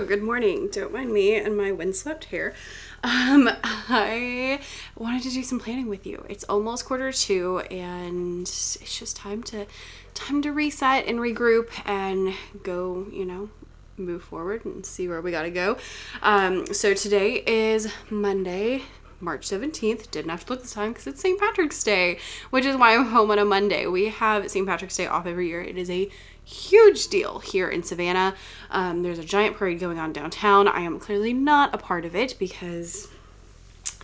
good morning. Don't mind me and my windswept hair. I wanted to do some planning with you. It's almost 1:45 and it's just time to reset and regroup and go, move forward and see where we gotta go. So today is Monday, March 17th. Didn't have to look this time because it's St. Patrick's Day, which is why I'm home on a Monday. We have St. Patrick's Day off every year. It is a huge deal here in Savannah. There's a giant parade going on downtown. I am clearly not a part of it because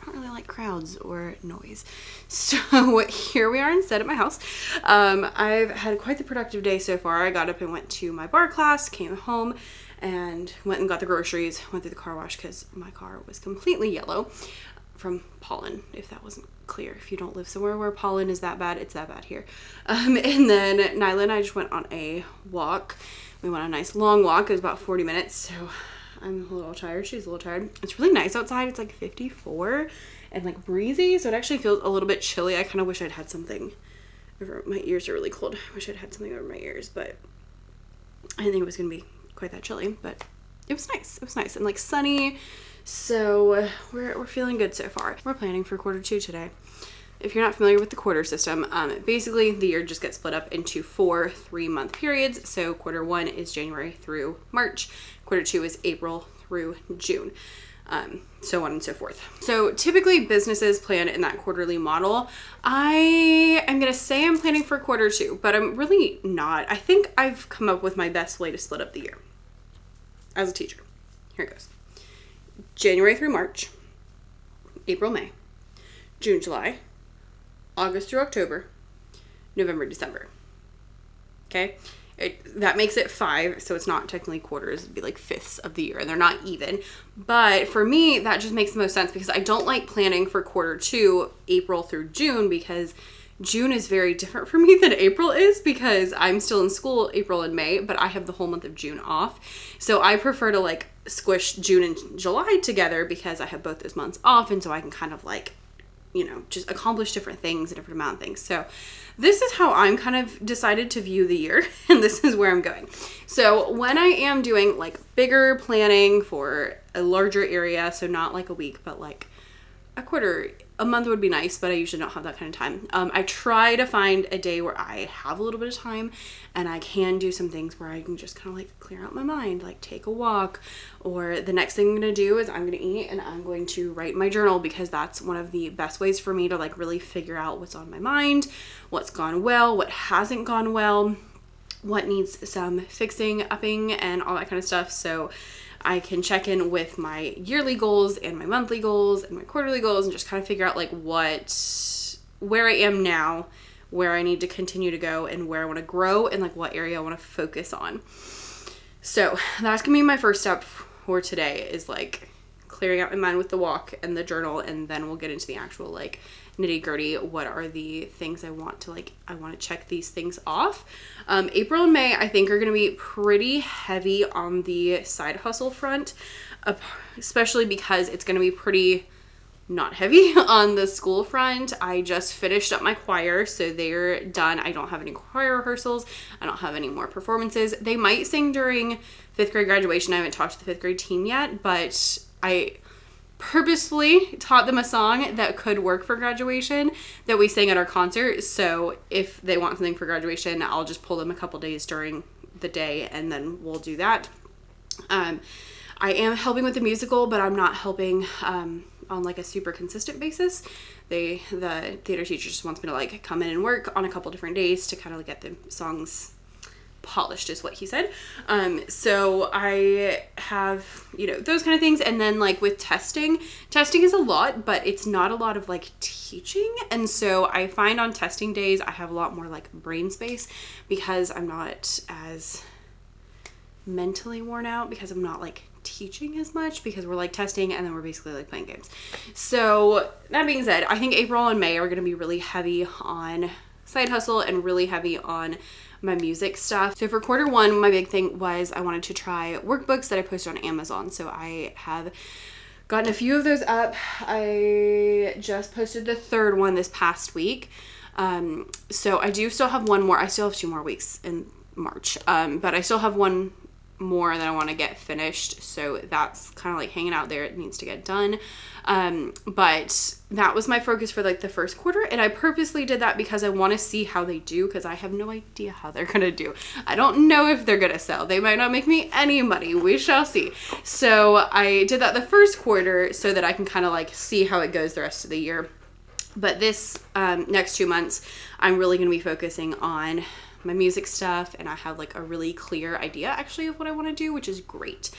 I don't really like crowds or noise. So here we are instead at my house. I've had quite the productive day so far. I got up and went to my bar class, came home and went and got the groceries, went through the car wash because my car was completely yellow from pollen, if that wasn't clear. If you don't live somewhere where pollen is that bad, it's that bad here. And then Nyla and I just went on a walk. We went on a nice long walk. It was about 40 minutes, so I'm a little tired. She's a little tired. It's really nice outside. It's like 54 and like breezy, so it actually feels a little bit chilly. I kind of wish I'd had something over my ears. Are really cold. I wish I'd had something over my ears, but I didn't think it was gonna be quite that chilly, but it was nice. It was nice and like sunny. So we're feeling good so far. We're planning for Q2 today. If you're not familiar with the quarter system, basically the year just gets split up into 4 3-month periods. So Q1 is January through March. Q2 is April through June. So on and so forth. So typically businesses plan in that quarterly model. I am going to say I'm planning for Q2, but I'm really not. I think I've come up with my best way to split up the year as a teacher. Here it goes. January through March, April, May, June, July, August through October, November, December. Okay? That makes it 5, so it's not technically quarters. It'd be like fifths of the year, and they're not even. But for me, that just makes the most sense because I don't like planning for Q2, April through June, because June is very different for me than April is because I'm still in school April and May, but I have the whole month of June off. So I prefer to like squish June and July together because I have both those months off, and so I can kind of like, just accomplish different things, a different amount of things. So this is how I'm kind of decided to view the year, and this is where I'm going. So when I am doing like bigger planning for a larger area, so not like a week, but like a month would be nice, but I usually don't have that kind of time. I try to find a day where I have a little bit of time and I can do some things where I can just kind of like clear out my mind, like take a walk, or the next thing I'm going to do is I'm going to eat and I'm going to write my journal because that's one of the best ways for me to like really figure out what's on my mind, what's gone well, what hasn't gone well, what needs some fixing, upping, and all that kind of stuff. So I can check in with my yearly goals and my monthly goals and my quarterly goals and just kind of figure out like where I am now, where I need to continue to go, and where I want to grow, and like what area I want to focus on. So that's gonna be my first step for today, is like clearing out my mind with the walk and the journal, and then we'll get into the actual like nitty gritty. What are the things I want to check these things off. April and May I think are going to be pretty heavy on the side hustle front, especially because it's going to be pretty not heavy on the school front. I just finished up my choir, so they're done. I don't have any choir rehearsals. I don't have any more performances. They might sing during 5th grade graduation. I haven't talked to the 5th grade team yet, but I purposefully taught them a song that could work for graduation that we sang at our concert. So if they want something for graduation, I'll just pull them a couple days during the day and then we'll do that. I am helping with the musical, but I'm not helping on like a super consistent basis. The theater teacher just wants me to like come in and work on a couple different days to kind of like get the songs polished, is what he said. So I have, those kind of things. And then like with testing is a lot, but it's not a lot of like teaching. And so I find on testing days, I have a lot more like brain space because I'm not as mentally worn out because I'm not like teaching as much because we're like testing and then we're basically like playing games. So that being said, I think April and May are going to be really heavy on side hustle and really heavy on my music stuff. So for Q1, my big thing was I wanted to try workbooks that I posted on Amazon. So I have gotten a few of those up. I just posted the 3rd one this past week. So I do still have one more. I still have 2 more weeks in March. But I still have one more that I want to get finished. So that's kind of like hanging out there. It needs to get done. But that was my focus for like the first quarter. And I purposely did that because I want to see how they do, because I have no idea how they're going to do. I don't know if they're going to sell. They might not make me any money. We shall see. So I did that the first quarter so that I can kind of like see how it goes the rest of the year. But this next 2 months, I'm really going to be focusing on my music stuff, and I have like a really clear idea actually of what I want to do, which is great.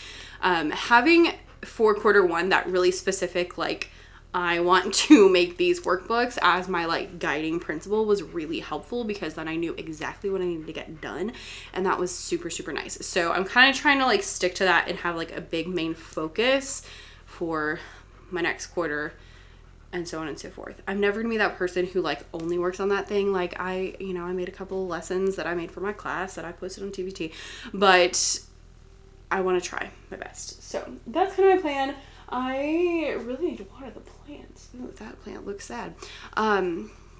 Having for quarter one that really specific, like, I want to make these workbooks as my like guiding principle was really helpful, because then I knew exactly what I needed to get done, and that was super, super nice. So I'm kind of trying to like stick to that and have like a big main focus for my next quarter, and so on and so forth. I'm never gonna be that person who like only works on that thing. Like I made a couple lessons that I made for my class that I posted on TBT, but I want to try my best. So that's kind of my plan. I really need to water the plants. Ooh, that plant looks sad.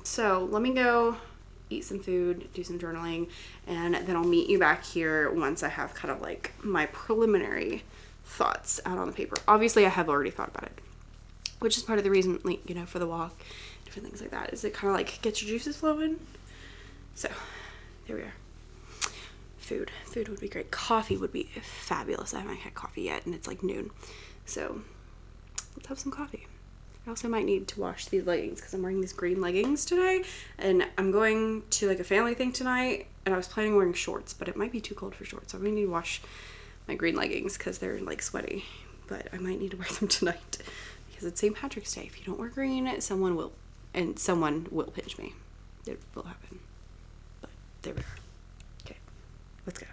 So let me go eat some food, do some journaling, and then I'll meet you back here once I have kind of like my preliminary thoughts out on the paper. Obviously I have already thought about it, which is part of the reason, like, for the walk, different things like that, is it kind of like gets your juices flowing. So there we are. Food would be great. Coffee would be fabulous. I haven't had coffee yet, and it's like noon, so let's have some coffee. I also might need to wash these leggings because I'm wearing these green leggings today, and I'm going to like a family thing tonight, and I was planning on wearing shorts, but it might be too cold for shorts, so I'm gonna need to wash my green leggings because they're like sweaty, but I might need to wear them tonight. Because it's St. Patrick's Day. If you don't wear green, someone will pinch me. It will happen. But there we are. Okay, let's go.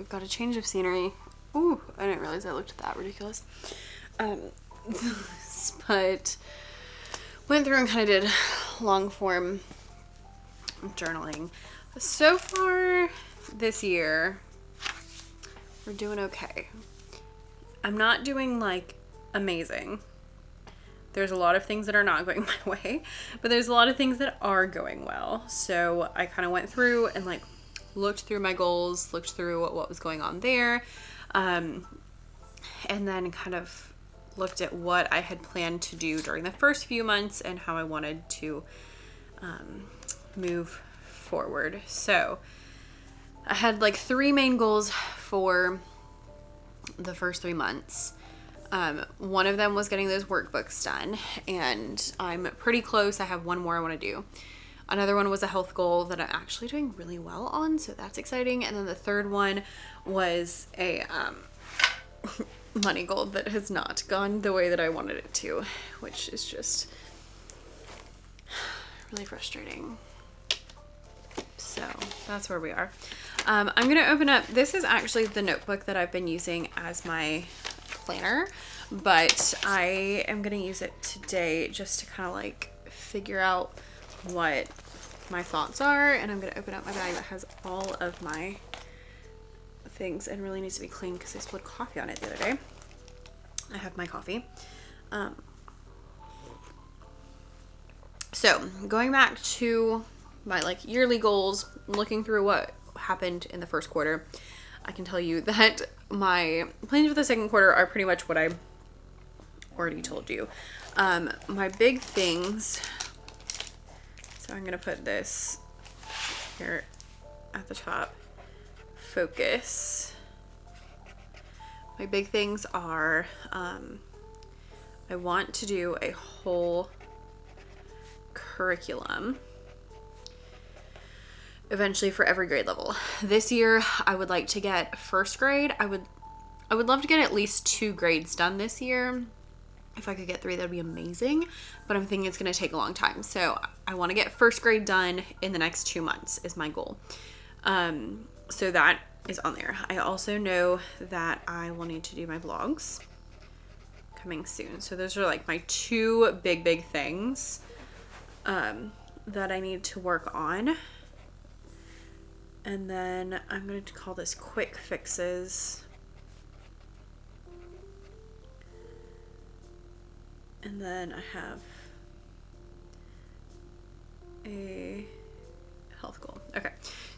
Got a change of scenery. Ooh, I didn't realize I looked that ridiculous. But went through and kind of did long form journaling. So far this year, we're doing okay. I'm not doing like amazing. There's a lot of things that are not going my way, but there's a lot of things that are going well. So I kind of went through and like looked through my goals, looked through what was going on there, and then kind of looked at what I had planned to do during the first few months and how I wanted to move forward. So I had like 3 main goals for the first 3 months. One of them was getting those workbooks done, and I'm pretty close. I have one more I want to do. Another one was a health goal that I'm actually doing really well on, so that's exciting. And then the third one was a money goal that has not gone the way that I wanted it to, which is just really frustrating. So that's where we are. I'm going to open up, this is actually the notebook that I've been using as my planner, but I am going to use it today just to kind of like figure out what my thoughts are. And I'm going to open up my bag that has all of my things and really needs to be clean because I spilled coffee on it the other day. I have my coffee. So going back to my like yearly goals, looking through what happened in the first quarter, I can tell you that my plans for the second quarter are pretty much what I already told you. My big things, so I'm going to put this here at the top, focus. My big things are, I want to do a whole curriculum eventually for every grade level. This year I would like to get first grade. I would love to get at least 2 grades done this year. If I could get 3, that'd be amazing. But I'm thinking it's going to take a long time. So I want to get first grade done in the next 2 months is my goal. So that is on there. I also know that I will need to do my vlogs coming soon. So those are like my 2 big things that I need to work on. And then I'm going to call this quick fixes. And then I have a health goal. Okay.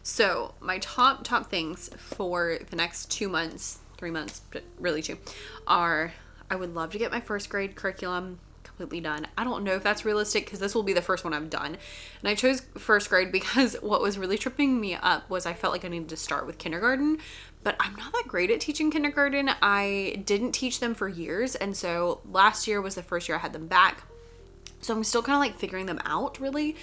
So my top things for the next 2 months, 3 months, but really 2, are I would love to get my first grade curriculum completely done. I don't know if that's realistic because this will be the first one I've done. And I chose first grade because what was really tripping me up was I felt like I needed to start with kindergarten, but I'm not that great at teaching kindergarten. I didn't teach them for years. And so last year was the first year I had them back. So I'm still kind of like figuring them out really.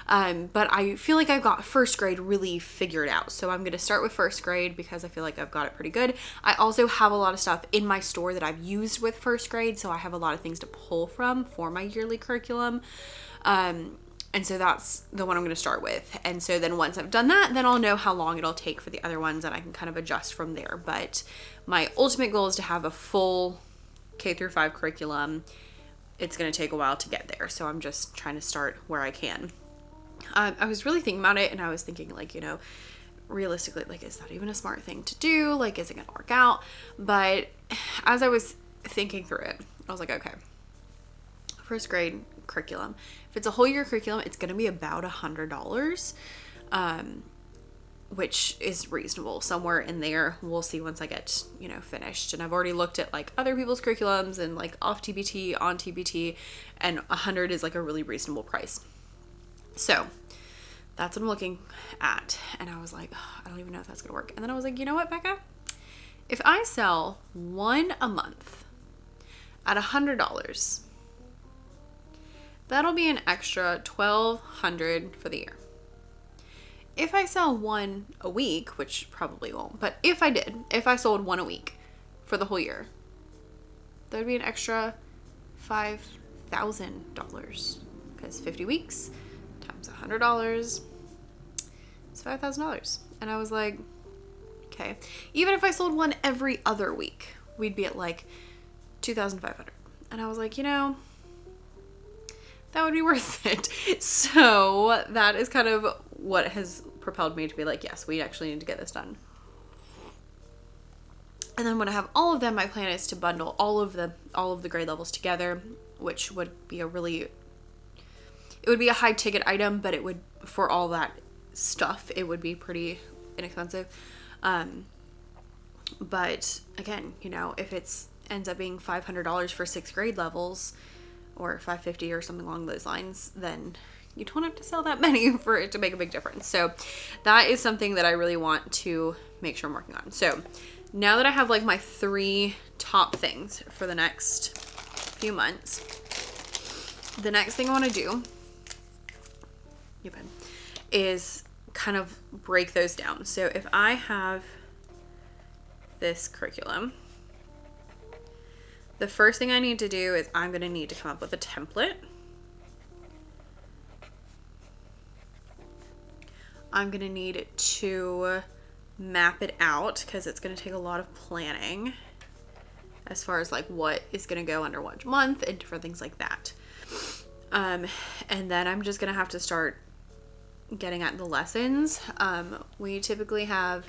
But I feel like I've got first grade really figured out. So I'm going to start with first grade because I feel like I've got it pretty good. I also have a lot of stuff in my store that I've used with first grade. So I have a lot of things to pull from for my yearly curriculum. And so that's the one I'm going to start with. And so then once I've done that, then I'll know how long it'll take for the other ones and I can kind of adjust from there. But my ultimate goal is to have a full K through 5 curriculum. It's going to take a while to get there. So I'm just trying to start where I can. I was really thinking about it and I was thinking like, you know, realistically, like, is that even a smart thing to do? Like, is it going to work out? But as I was thinking through it, I was like, okay, first grade curriculum. If it's a whole year curriculum, it's going to be about $100, which is reasonable. Somewhere in there, we'll see once I get, you know, finished. And I've already looked at like other people's curriculums and like off TBT, on TBT, and 100 is like a really reasonable price. So that's what I'm looking at. And I was like, oh, I don't even know if that's going to work. And then I was like, you know what, Becca? If I sell one a month at $100, that'll be an extra $1,200 for the year. If I sell one a week, which probably won't, but if I sold one a week for the whole year, that would be an extra $5,000 because 50 weeks times $100 is $5,000. And I was like, okay, even if I sold one every other week, we'd be at like $2,500. And I was like, you know, that would be worth it. So that is kind of what has propelled me to be like, yes, we actually need to get this done. And then when I have all of them, my plan is to bundle all of the grade levels together, which would be it would be a high ticket item, but it would, for all that stuff, it would be pretty inexpensive. But again, you know, if it's ends up being $500 for 6 grade levels or $550 or something along those lines, then you don't have to sell that many for it to make a big difference. So that is something that I really want to make sure I'm working on. So now that I have like my 3 top things for the next few months, the next thing I want to do is kind of break those down. So if I have this curriculum, the first thing I need to do is I'm going to need to come up with a template. I'm going to need to map it out because it's going to take a lot of planning as far as like what is going to go under what month and different things like that. And then I'm just going to have to start getting at the lessons. We typically have,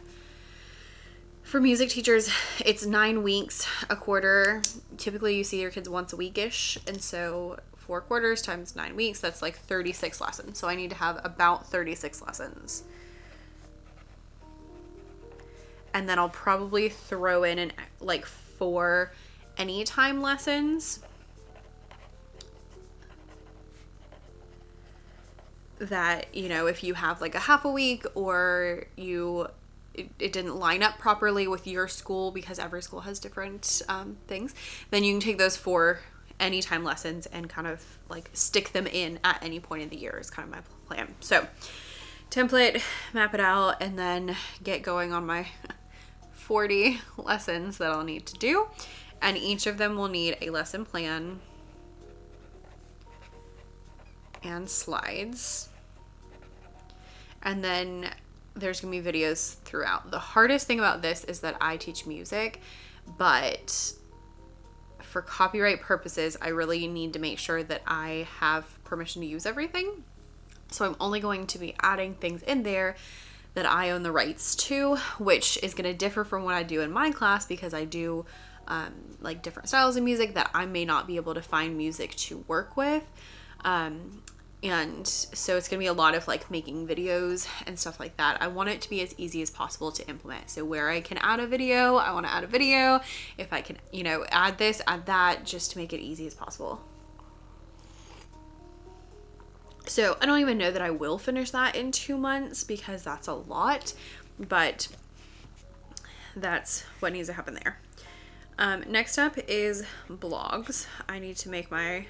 for music teachers, it's 9 weeks a quarter. Typically you see your kids once a week-ish. And so 4 quarters times 9 weeks, that's like 36 lessons. So I need to have about 36 lessons. And then I'll probably throw in like 4 anytime lessons that, you know, if you have like a half a week or it didn't line up properly with your school because every school has different things, then you can take those 4 anytime lessons and kind of like stick them in at any point in the year is kind of my plan. So template, map it out, and then get going on my 40 lessons that I'll need to do, and each of them will need a lesson plan and slides. And then there's gonna be videos throughout. The hardest thing about this is that I teach music, but for copyright purposes, I really need to make sure that I have permission to use everything. So I'm only going to be adding things in there that I own the rights to, which is going to differ from what I do in my class, because I do like different styles of music that I may not be able to find music to work with. And so it's going to be a lot of like making videos and stuff like that. I want it to be as easy as possible to implement. So where I can add a video, I want to add a video. If I can, you know, add this, add that, just to make it easy as possible. So I don't even know that I will finish that in 2 months, because that's a lot, but that's what needs to happen there. Next up is blogs. I need to make my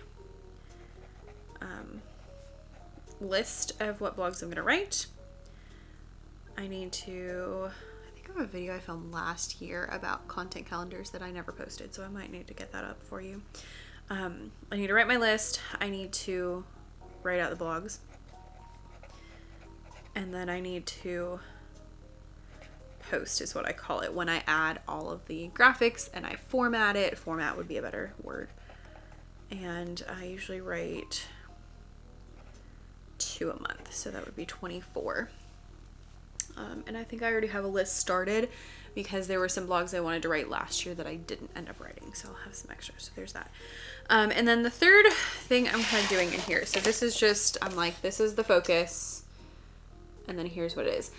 list of what blogs I'm going to write. I need to, I think I have a video I filmed last year about content calendars that I never posted, so I might need to get that up for you. I need to write my list. I need to write out the blogs, and then I need to post, is what I call it, when I add all of the graphics and I format it. Format would be a better word. And I usually write 2 a month, so that would be 24. And I think I already have a list started, because there were some blogs I wanted to write last year that I didn't end up writing, so I'll have some extra. So there's that. And then the third thing I'm kind of doing in here, so this is just, I'm like, this is the focus, and then here's what it is.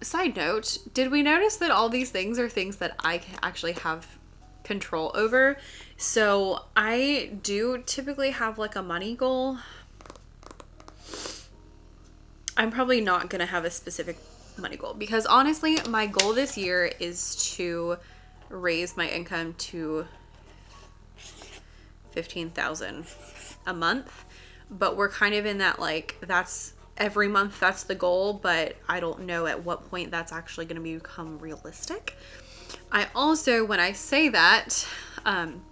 Side note, did we notice that all these things are things that I actually have control over? So I do typically have like a money goal. I'm probably not going to have a specific money goal, because honestly, my goal this year is to raise my income to $15,000 a month, but we're kind of in that, like, that's every month, that's the goal, but I don't know at what point that's actually going to become realistic. I also, when I say that,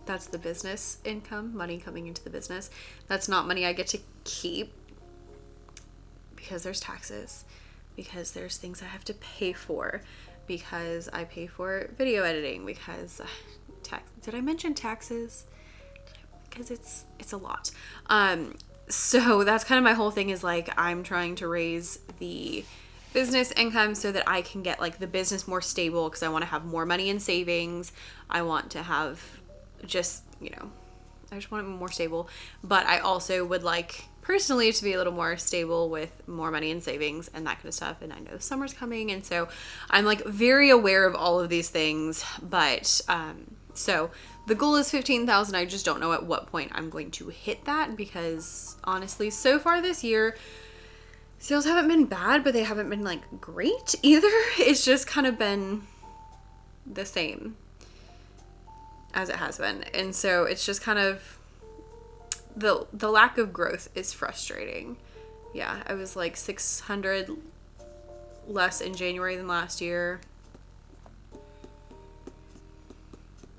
that's the business income, money coming into the business. That's not money I get to keep, because there's taxes, because there's things I have to pay for, because I pay for video editing, because did I mention taxes? Because it's a lot. So that's kind of my whole thing, is like, I'm trying to raise the business income so that I can get like the business more stable, because I want to have more money in savings. I want to have just, you know, I just want it more stable, but I also would like personally to be a little more stable with more money in savings and that kind of stuff. And I know summer's coming, and so I'm like very aware of all of these things. But so the goal is 15,000. I just don't know at what point I'm going to hit that, because honestly, so far this year, sales haven't been bad, but they haven't been like great either. It's just kind of been the same as it has been. And so it's just kind of, the lack of growth is frustrating. Yeah, I was like 600 less in January than last year.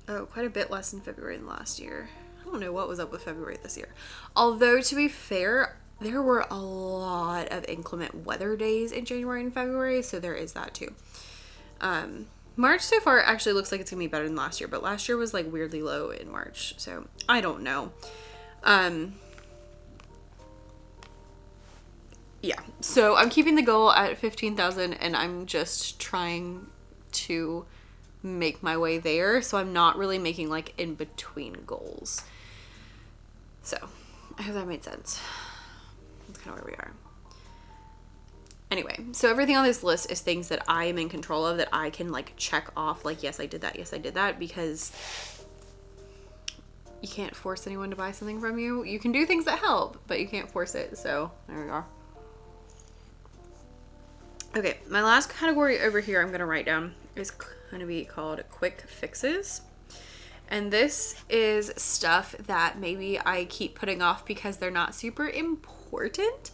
Oh, quite a bit less in February than last year. I don't know what was up with February this year. Although, to be fair, there were a lot of inclement weather days in January and February, so there is that too. March so far actually looks like it's gonna be better than last year, but last year was like weirdly low in March, so I don't know. Yeah, so I'm keeping the goal at 15,000, and I'm just trying to make my way there, so I'm not really making like in between goals. So I hope that made sense. That's kind of where we are. Anyway, so everything on this list is things that I am in control of, that I can like check off, like, yes I did that, because you can't force anyone to buy something from you. You can do things that help, but you can't force it. So there we are. Okay, my last category over here I'm gonna write down is gonna be called quick fixes. And this is stuff that maybe I keep putting off because they're not super important,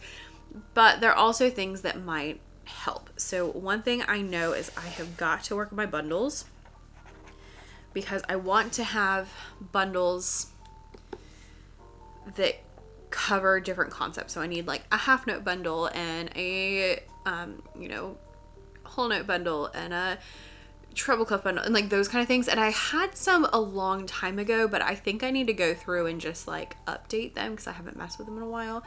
but they're also things that might help. So one thing I know is I have got to work on my bundles. because I want to have bundles that cover different concepts. So I need like a half note bundle and a, whole note bundle and a treble clef bundle and like those kind of things. And I had some a long time ago, but I think I need to go through and just like update them because I haven't messed with them in a while.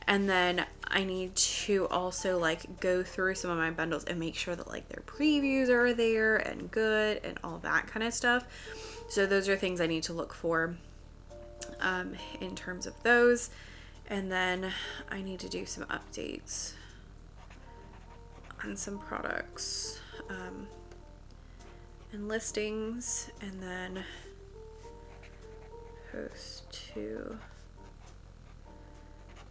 And then I need to also like go through some of my bundles and make sure that like their previews are there and good and all that kind of stuff. So those are things I need to look for in terms of those. And then I need to do some updates on some products and listings, and then post to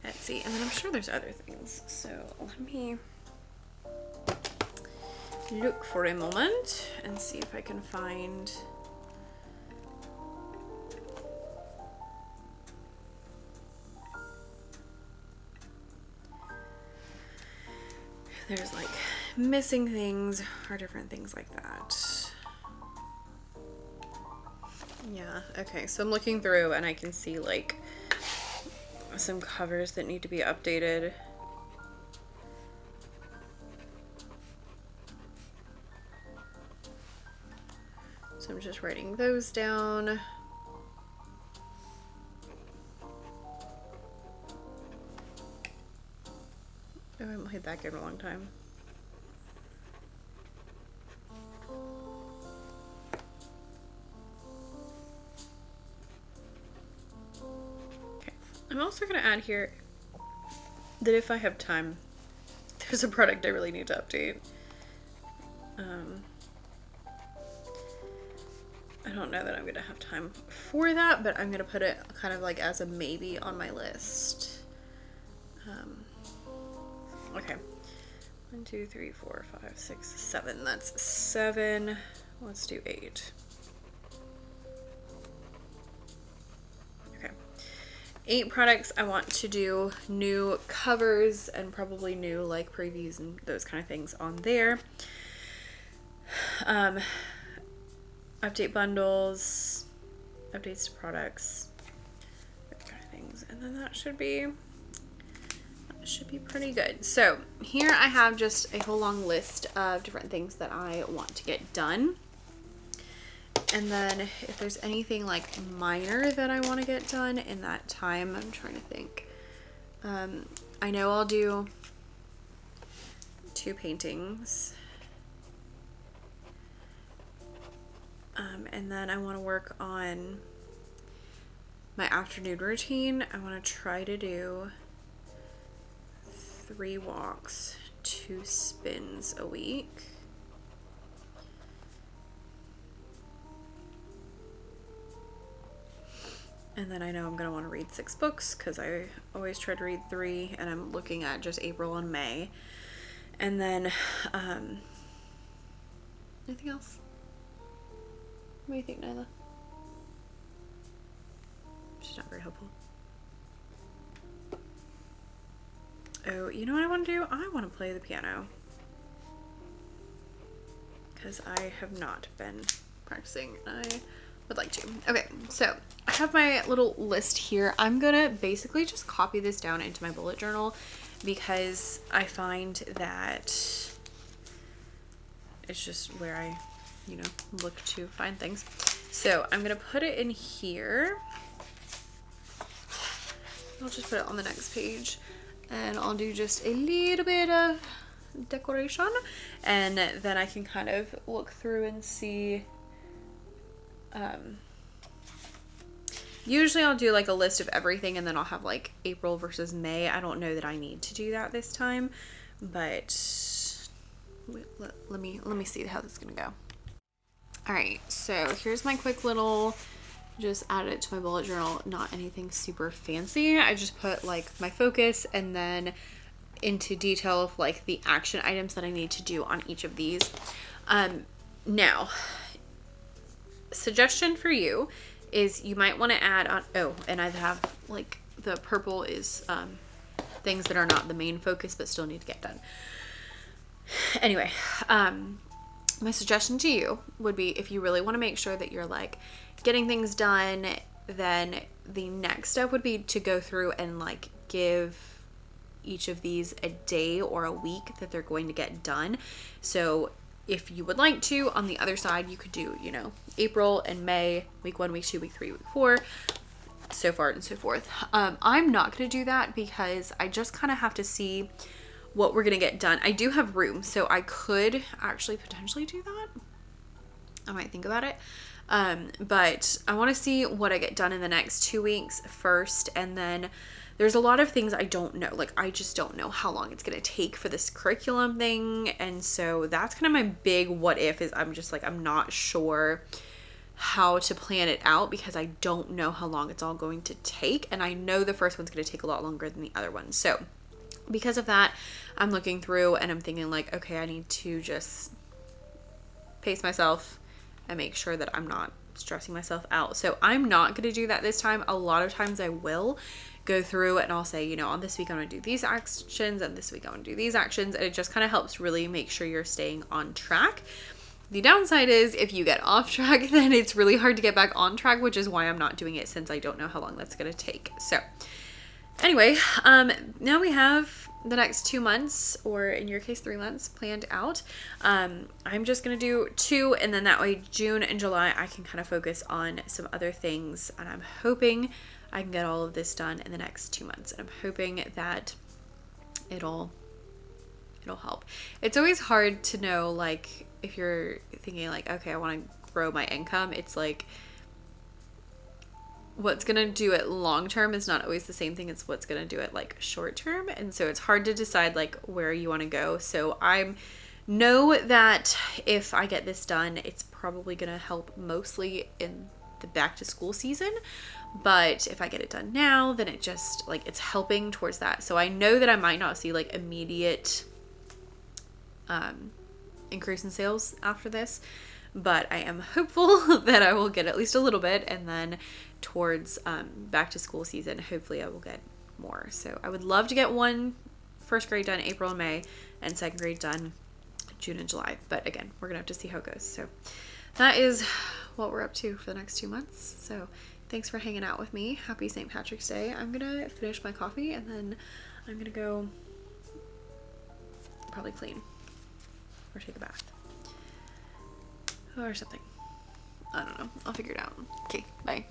Etsy, and then I'm sure there's other things. So let me look for a moment and see if I can find there's like missing things or different things like that. Yeah, okay, so I'm looking through and I can see like some covers that need to be updated. So I'm just writing those down. Oh, I haven't played that game in a long time. Okay, I'm also going to add here that if I have time, there's a product I really need to update. I don't know that I'm going to have time for that, but I'm going to put it kind of like as a maybe on my list. Okay. 1, 2, 3, 4, 5, 6, 7. That's 7. Let's do 8. Okay. 8 products. I want to do new covers and probably new like previews and those kind of things on there. Update bundles, updates to products, that kind of things. And then that should be pretty good. So here I have just a whole long list of different things that I want to get done. And then if there's anything like minor that I want to get done in that time, I'm trying to think. I know I'll do 2 paintings. And then I want to work on my afternoon routine. I want to try to do 3 walks, 2 spins a week. And then I know I'm going to want to read 6 books because I always try to read 3, and I'm looking at just April and May. And then, anything else? What do you think, Nyla? She's not very helpful. Oh, you know what I want to do? I want to play the piano. Because I have not been practicing. I would like to. Okay, so I have my little list here. I'm going to basically just copy this down into my bullet journal because I find that it's just where I look to find things. So I'm gonna put it in here. I'll just put it on the next page, and I'll do just a little bit of decoration, and then I can kind of look through and see. Usually I'll do like a list of everything, and then I'll have like April versus May. I don't know that I need to do that this time, but let me see how this is gonna go. All right, so here's my quick little, just added it to my bullet journal, not anything super fancy. I just put like my focus and then into detail of like the action items that I need to do on each of these. Now, suggestion for you is you might want to add on, and I have like the purple is things that are not the main focus but still need to get done. Anyway, my suggestion to you would be, if you really want to make sure that you're like getting things done, then the next step would be to go through and like give each of these a day or a week that they're going to get done. So if you would like to, on the other side, you could do, you know, April and May, week 1, week 2, week 3, week 4, so far and so forth. I'm not going to do that because I just kind of have to see what we're going to get done. I do have room, so I could actually potentially do that. I might think about it. But I want to see what I get done in the next 2 weeks first, and then there's a lot of things I don't know. Like, I just don't know how long it's going to take for this curriculum thing, and so that's kind of my big what if, is I'm just like, I'm not sure how to plan it out because I don't know how long it's all going to take, and I know the first one's going to take a lot longer than the other one. So because of that, I'm looking through and I'm thinking like, okay, I need to just pace myself and make sure that I'm not stressing myself out. So I'm not going to do that this time. A lot of times I will go through and I'll say, you know, on this week I'm going to do these actions, and this week I'm going to do these actions, and it just kind of helps really make sure you're staying on track. The downside is if you get off track, then it's really hard to get back on track, which is why I'm not doing it, since I don't know how long that's going to take. So anyway, now we have the next 2 months, or in your case 3 months, planned out. I'm just gonna do 2, and then that way June and July I can kind of focus on some other things, and I'm hoping I can get all of this done in the next 2 months, and I'm hoping that it'll help. It's always hard to know, like, if you're thinking like, okay, I want to grow my income, it's like what's going to do it long term is not always the same thing as what's going to do it like short term. And so it's hard to decide like where you want to go. So I know that if I get this done, it's probably going to help mostly in the back to school season. But if I get it done now, then it just like, it's helping towards that. So I know that I might not see like immediate increase in sales after this, but I am hopeful that I will get at least a little bit, and then towards back to school season, hopefully I will get more. So I would love to get first grade done April and May, and second grade done June and July. But again, we're gonna have to see how it goes. So that is what we're up to for the next 2 months. So thanks for hanging out with me. Happy St. Patrick's Day. I'm gonna finish my coffee, and then I'm gonna go probably clean or take a bath or something. I don't know. I'll figure it out. Okay, bye.